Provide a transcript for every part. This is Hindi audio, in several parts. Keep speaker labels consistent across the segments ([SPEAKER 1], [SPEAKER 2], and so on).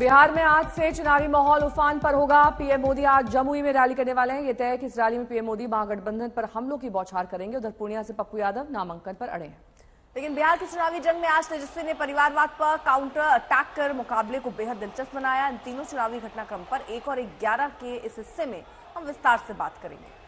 [SPEAKER 1] बिहार में आज से चुनावी माहौल उफान पर होगा। पीएम मोदी आज जमुई में रैली करने वाले हैं। ये तय है कि इस रैली में पीएम मोदी महागठबंधन पर हमलों की बौछार करेंगे। उधर पूर्णिया से पप्पू यादव नामांकन पर अड़े हैं।
[SPEAKER 2] लेकिन बिहार की चुनावी जंग में आज तेजस्वी ने परिवारवाद पर काउंटर अटैक कर मुकाबले को बेहद दिलचस्प बनाया। इन तीनों चुनावी घटनाक्रम पर 1 और 11 के इस हिस्से में हम विस्तार से बात करेंगे।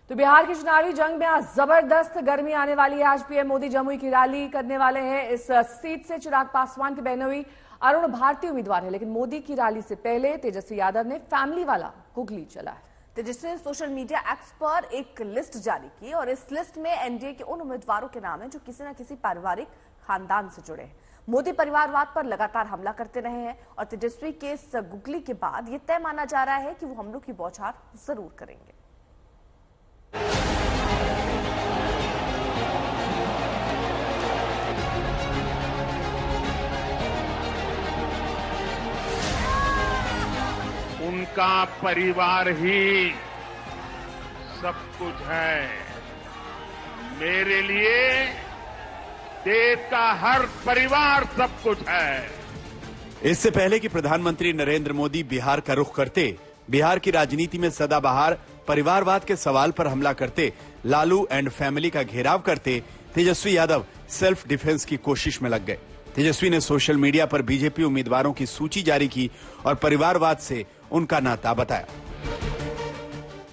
[SPEAKER 1] तो बिहार की चुनावी जंग में आज जबरदस्त गर्मी आने वाली है। आज पीएम मोदी जमुई की रैली करने वाले हैं। इस सीट से चिराग पासवान की बहनोई अरुण भारती उम्मीदवार है, लेकिन मोदी की रैली से पहले तेजस्वी यादव ने फैमिली वाला गुगली चला है।
[SPEAKER 2] तेजस्वी ने सोशल मीडिया एक्स पर एक लिस्ट जारी की और इस लिस्ट में एनडीए के उन उम्मीदवारों के नाम हैं जो किसी न किसी पारिवारिक खानदान से जुड़े हैं। मोदी परिवारवाद पर लगातार हमला करते रहे हैं और तेजस्वी के इस गुगली के बाद यह तय माना जा रहा है कि वो हमलों की बौछार जरूर करेंगे।
[SPEAKER 3] उनका परिवार ही सब कुछ है। मेरे लिए देश का हर परिवार सब कुछ है।
[SPEAKER 4] इससे पहले कि प्रधानमंत्री नरेंद्र मोदी बिहार का रुख करते, बिहार की राजनीति में सदाबहार परिवारवाद के सवाल पर हमला करते, लालू एंड फैमिली का घेराव करते, तेजस्वी यादव सेल्फ डिफेंस की कोशिश में लग गए। तेजस्वी ने सोशल मीडिया पर बीजेपी उम्मीदवारों की सूची जारी की और परिवारवाद से उनका नाता बताया।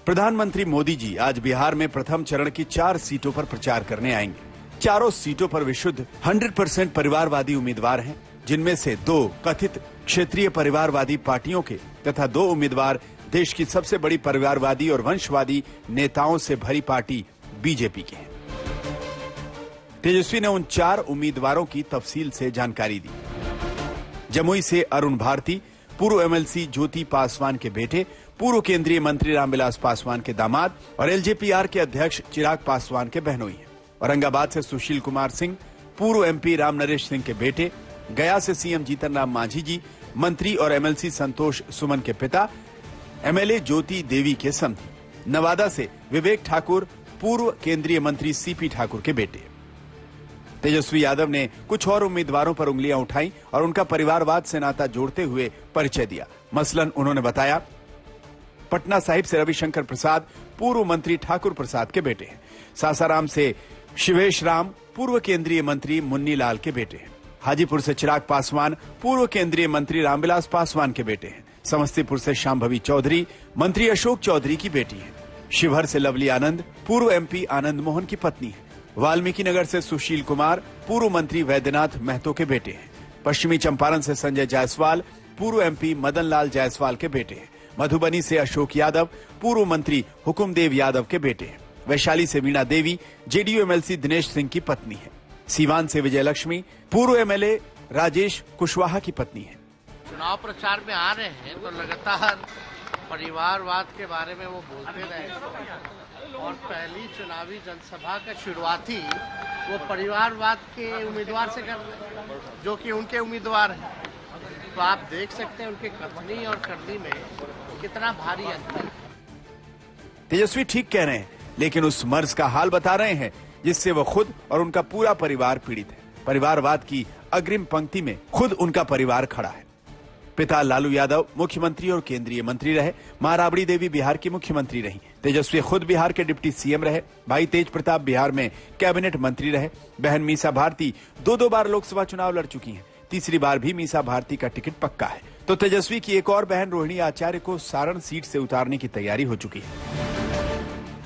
[SPEAKER 4] प्रधानमंत्री मोदी जी आज बिहार में प्रथम चरण की 4 सीटों पर प्रचार करने आएंगे। चारों सीटों पर विशुद्ध 100% परिवारवादी उम्मीदवार हैं, जिनमें से 2 कथित क्षेत्रीय परिवारवादी पार्टियों के तथा 2 उम्मीदवार देश की सबसे बड़ी परिवारवादी और वंशवादी नेताओं से भरी पार्टी बीजेपी के हैं। तेजस्वी ने उन 4 उम्मीदवारों की तफसील से जानकारी दी। जमुई से अरुण भारती, पूर्व एमएलसी ज्योति पासवान के बेटे, पूर्व केंद्रीय मंत्री रामविलास पासवान के दामाद और एलजेपीआर के अध्यक्ष चिराग पासवान के बहनोई हैं। औरंगाबाद से सुशील कुमार सिंह, पूर्व एमपी राम नरेश सिंह के बेटे, गया से सीएम जीतन राम मांझी जी, मंत्री और एमएलसी संतोष सुमन के पिता, एमएलए ज्योति देवी के समधी, नवादा से विवेक ठाकुर, पूर्व केंद्रीय मंत्री सीपी ठाकुर के बेटे। तेजस्वी यादव ने कुछ और उम्मीदवारों पर उंगलियां उठाई और उनका परिवारवाद से नाता जोड़ते हुए परिचय दिया। मसलन उन्होंने बताया, पटना साहिब से रविशंकर प्रसाद पूर्व मंत्री ठाकुर प्रसाद के बेटे हैं। सासाराम से शिवेश राम पूर्व केंद्रीय मंत्री मुन्नी लाल के बेटे हैं। हाजीपुर से चिराग पासवान पूर्व केंद्रीय मंत्री रामविलास पासवान के बेटे हैं। समस्तीपुर से शांभवी चौधरी मंत्री अशोक चौधरी की बेटी है। शिवहर से लवली आनंद पूर्व एमपी आनंद मोहन की पत्नी है। वाल्मीकि नगर से सुशील कुमार पूर्व मंत्री वैद्यनाथ महतो के बेटे हैं। पश्चिमी चंपारण से संजय जायसवाल पूर्व एमपी मदन लाल जायसवाल के बेटे हैं। मधुबनी से अशोक यादव पूर्व मंत्री हुकुमदेव यादव के बेटे हैं। वैशाली से वीणा देवी जेडीयू एमएलसी दिनेश सिंह की पत्नी है। सीवान से विजय लक्ष्मी पूर्व एमएलए राजेश कुशवाहा की पत्नी है।
[SPEAKER 5] चुनाव प्रचार में आ रहे हैं तो लगातार परिवारवाद के बारे में वो बोलते रहे और पहली चुनावी जनसभा का शुरुआती वो परिवारवाद के उम्मीदवार से कर रहे हैं जो कि उनके उम्मीदवार हैं। तो आप देख सकते हैं उनके कथनी और करनी में कितना भारी अंतर है।
[SPEAKER 4] तेजस्वी ठीक कह रहे हैं, लेकिन उस मर्ज का हाल बता रहे हैं जिससे वो खुद और उनका पूरा परिवार पीड़ित है। परिवारवाद की अग्रिम पंक्ति में खुद उनका परिवार खड़ा है। पिता लालू यादव मुख्यमंत्री और केंद्रीय मंत्री रहे। मां राबड़ी देवी बिहार की मुख्यमंत्री रही। तेजस्वी खुद बिहार के डिप्टी सीएम रहे। भाई तेज प्रताप बिहार में कैबिनेट मंत्री रहे। बहन मीसा भारती 2 बार लोकसभा चुनाव लड़ चुकी हैं। तीसरी बार भी मीसा भारती का टिकट पक्का है। तो तेजस्वी की एक और बहन रोहिणी आचार्य को सारण सीट से उतारने की तैयारी हो चुकी है।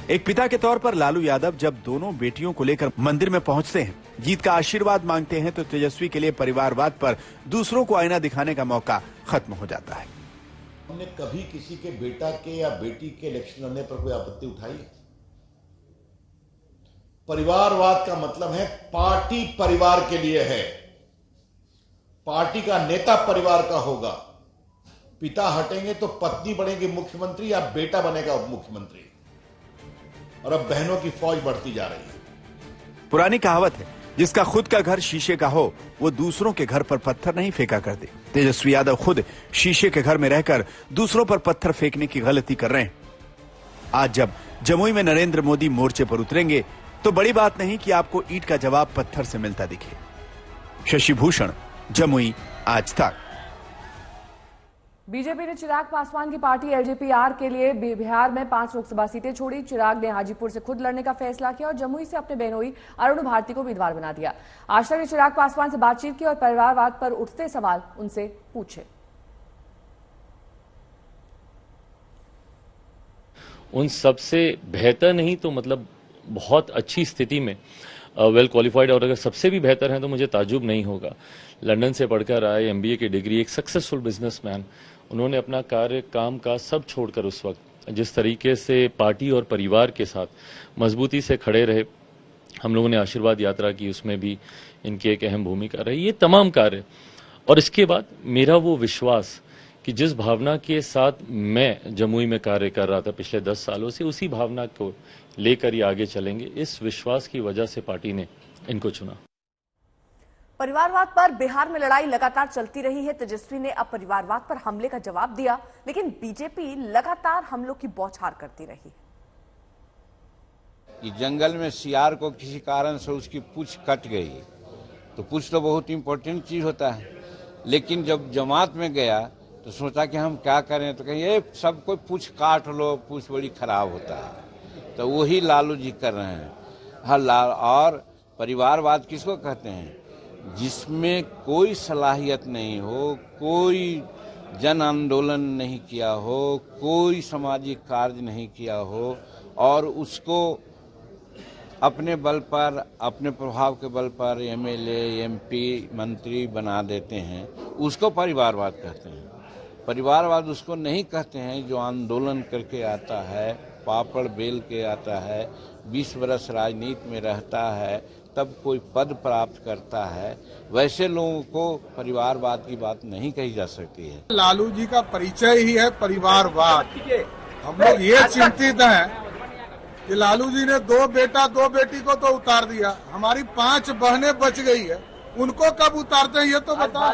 [SPEAKER 4] एक पिता के तौर पर लालू यादव जब दोनों बेटियों को लेकर मंदिर में पहुंचते हैं, जीत का आशीर्वाद मांगते हैं, तो तेजस्वी के लिए परिवारवाद पर दूसरों को आईना दिखाने का मौका खत्म हो जाता है।
[SPEAKER 6] हमने कभी किसी के बेटा के या बेटी के इलेक्शन लड़ने पर कोई आपत्ति उठाई है? परिवारवाद का मतलब है पार्टी परिवार के लिए है। पार्टी का नेता परिवार का होगा। पिता हटेंगे तो पत्नी बनेगी मुख्यमंत्री या बेटा बनेगा उप मुख्यमंत्री। और अब बहनों की फौज बढ़ती जा रही है।
[SPEAKER 4] पुरानी कहावत है, जिसका खुद का घर शीशे का हो वो दूसरों के घर पर पत्थर नहीं फेंका करते। तेजस्वी यादव खुद शीशे के घर में रहकर दूसरों पर पत्थर फेंकने की गलती कर रहे हैं। आज जब जमुई में नरेंद्र मोदी मोर्चे पर उतरेंगे तो बड़ी बात नहीं कि आपको ईंट का जवाब पत्थर से मिलता दिखे। शशि भूषण, जमुई, आज तक।
[SPEAKER 1] बीजेपी ने चिराग पासवान की पार्टी एलजेपी-आर के लिए बिहार में 5 लोकसभा सीटें छोड़ी। चिराग ने हाजीपुर से खुद लड़ने का फैसला किया और जमुई से अपने बहनोई अरुण भारती को उम्मीदवार बना दिया। आज तक ने चिराग पासवान से बातचीत की और परिवारवाद पर उठते सवाल उनसे पूछे।
[SPEAKER 7] उन सबसे बेहतर नहीं तो मतलब बहुत अच्छी स्थिति में वेल क्वालिफाइड, और अगर सबसे भी बेहतर हैं तो मुझे ताजुब नहीं होगा। लंदन से पढ़कर आए, एमबीए की डिग्री, एक सक्सेसफुल बिजनेसमैन, उन्होंने अपना कार्य काम का सब छोड़कर उस वक्त जिस तरीके से पार्टी और परिवार के साथ मजबूती से खड़े रहे, हम लोगों ने आशीर्वाद यात्रा की, उसमें भी इनकी एक अहम भूमिका रही। ये तमाम कार्य और इसके बाद मेरा वो विश्वास कि जिस भावना के साथ मैं जमुई में कार्य कर रहा था पिछले 10 सालों से, उसी भावना को लेकर ये आगे चलेंगे। इस विश्वास की वजह से पार्टी ने इनको चुना।
[SPEAKER 2] परिवारवाद पर बिहार में लड़ाई लगातार चलती रही है। तेजस्वी ने अब परिवारवाद पर हमले का जवाब दिया, लेकिन बीजेपी लगातार हमलों की बौछार करती रही।
[SPEAKER 8] कि जंगल में सियार को किसी कारण से उसकी पूंछ कट गई, तो पूंछ तो बहुत इंपॉर्टेंट चीज होता है, लेकिन जब जमात में गया तो सोचा कि हम क्या करें, तो कहीं ये सब कोई पूंछ काट लो, पूंछ बड़ी खराब होता है। तो वही लालू जी कर रहे हैं। हाँ, और परिवारवाद किसको कहते हैं? जिसमें कोई सलाहियत नहीं हो, कोई जन आंदोलन नहीं किया हो, कोई सामाजिक कार्य नहीं किया हो, और उसको अपने बल पर, अपने प्रभाव के बल पर एमएलए, एमपी, मंत्री बना देते हैं, उसको परिवारवाद कहते हैं। परिवारवाद उसको नहीं कहते हैं जो आंदोलन करके आता है, पापड़ बेल के आता है, 20 वर्ष राजनीति में रहता है, तब कोई पद प्राप्त करता है, वैसे लोगों को परिवारवाद की बात नहीं कही जा सकती है।
[SPEAKER 9] लालू जी का परिचय ही है परिवारवाद। हम लोग ये चिंतित हैं कि लालू जी ने 2 बेटा 2 बेटी को तो उतार दिया, हमारी 5 बहनें बच गई है, उनको कब उतारते हैं ये तो बताओ।